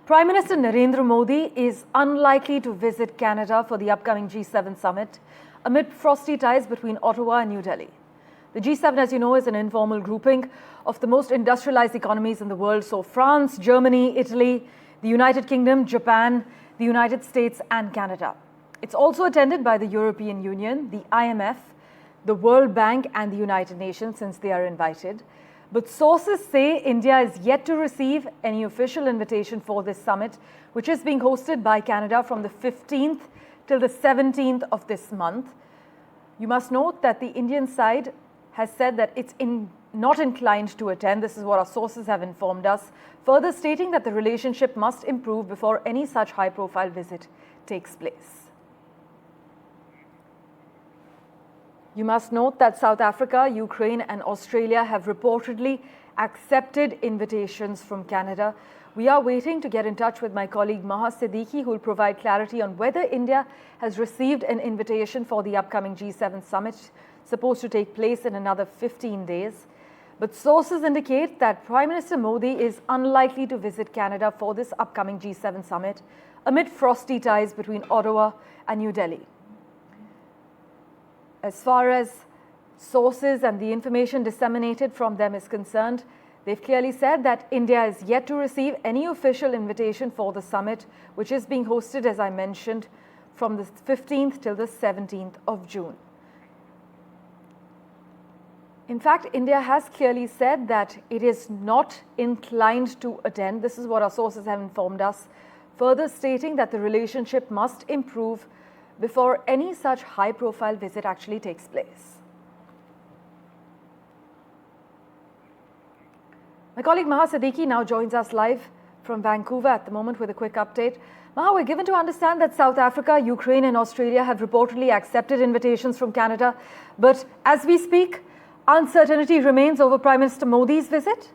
Prime Minister Narendra Modi is unlikely to visit Canada for the upcoming G7 summit amid frosty ties between Ottawa and New Delhi. The G7, as you know, is an informal grouping of the most industrialized economies in the world. So France, Germany, Italy, the United Kingdom, Japan, the United States and Canada. It's also attended by the European Union, the IMF, the World Bank and the United Nations, since they are invited. But sources say India is yet to receive any official invitation for this summit, which is being hosted by Canada from the 15th till the 17th of this month. You must note that the Indian side has said that it's not inclined to attend. This is what our sources have informed us, further stating that the relationship must improve before any such high-profile visit takes place. You must note that South Africa, Ukraine and Australia have reportedly accepted invitations from Canada. We are waiting to get in touch with my colleague Maha Siddiqui, who will provide clarity on whether India has received an invitation for the upcoming G7 summit, supposed to take place in another 15 days. But sources indicate that Prime Minister Modi is unlikely to visit Canada for this upcoming G7 summit amid frosty ties between Ottawa and New Delhi. As far as sources and the information disseminated from them is concerned, they've clearly said that India is yet to receive any official invitation for the summit, which is being hosted, as I mentioned, from the 15th till the 17th of June. In fact, India has clearly said that it is not inclined to attend. This is what our sources have informed us, further stating that the relationship must improve before any such high-profile visit actually takes place. My colleague Maha Siddiqui now joins us live from Vancouver at the moment with a quick update. Maha, we're given to understand that South Africa, Ukraine and Australia have reportedly accepted invitations from Canada. But as we speak, uncertainty remains over Prime Minister Modi's visit?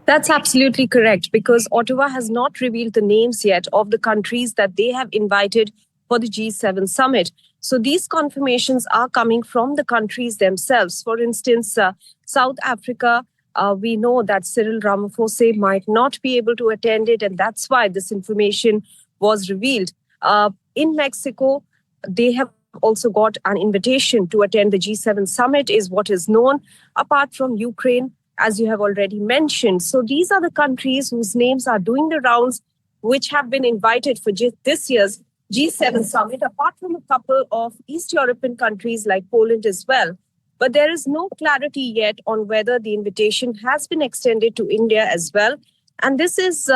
That's absolutely correct, because Ottawa has not revealed the names yet of the countries that they have invited for the G7 summit. So these confirmations are coming from the countries themselves. For instance, South Africa, we know that Cyril Ramaphosa might not be able to attend it, and that's why this information was revealed. In Mexico, they have also got an invitation to attend the G7 summit, is what is known, apart from Ukraine, as you have already mentioned. So these are the countries whose names are doing the rounds, which have been invited for this year's G7 summit, apart from a couple of East European countries like Poland as well. But there is no clarity yet on whether the invitation has been extended to India as well. And this is,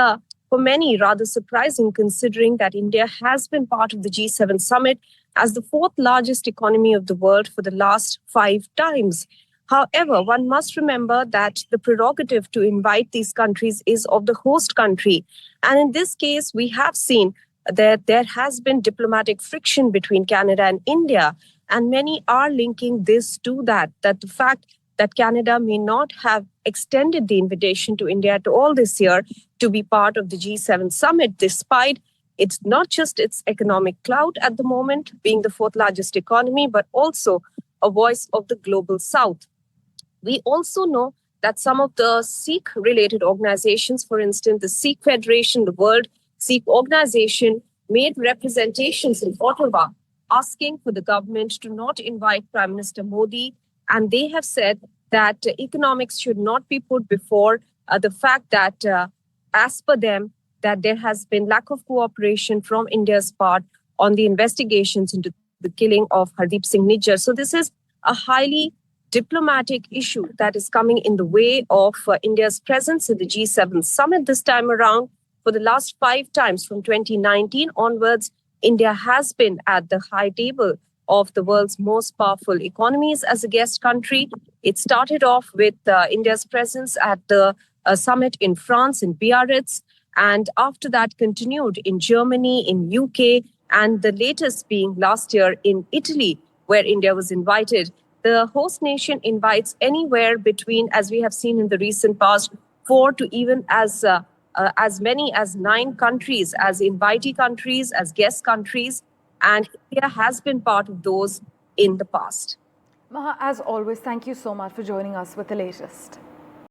for many, rather surprising, considering that India has been part of the G7 summit as the fourth largest economy of the world for the last 5 times. However, one must remember that the prerogative to invite these countries is of the host country. And in this case, we have seen that there has been diplomatic friction between Canada and India. And many are linking this to that the fact that Canada may not have extended the invitation to India at all this year to be part of the G7 summit, despite it's not just its economic clout at the moment, being the fourth largest economy, but also a voice of the global south. We also know that some of the Sikh-related organizations, for instance, the Sikh Federation, the World Sikh organization, made representations in Ottawa asking for the government to not invite Prime Minister Modi. And they have said that economics should not be put before the fact that, as per them, that there has been lack of cooperation from India's part on the investigations into the killing of Hardeep Singh Nijjar. So this is a highly diplomatic issue that is coming in the way of India's presence in the G7 summit this time around. For the last 5 times from 2019 onwards, India has been at the high table of the world's most powerful economies as a guest country. It started off with India's presence at the summit in France, in Biarritz, and after that continued in Germany, in UK, and the latest being last year in Italy, where India was invited. The host nation invites anywhere between, as we have seen in the recent past, 4 to even as many as 9 countries as invitee countries, as guest countries, and India has been part of those in the past. Maha, as always, thank you so much for joining us with the latest.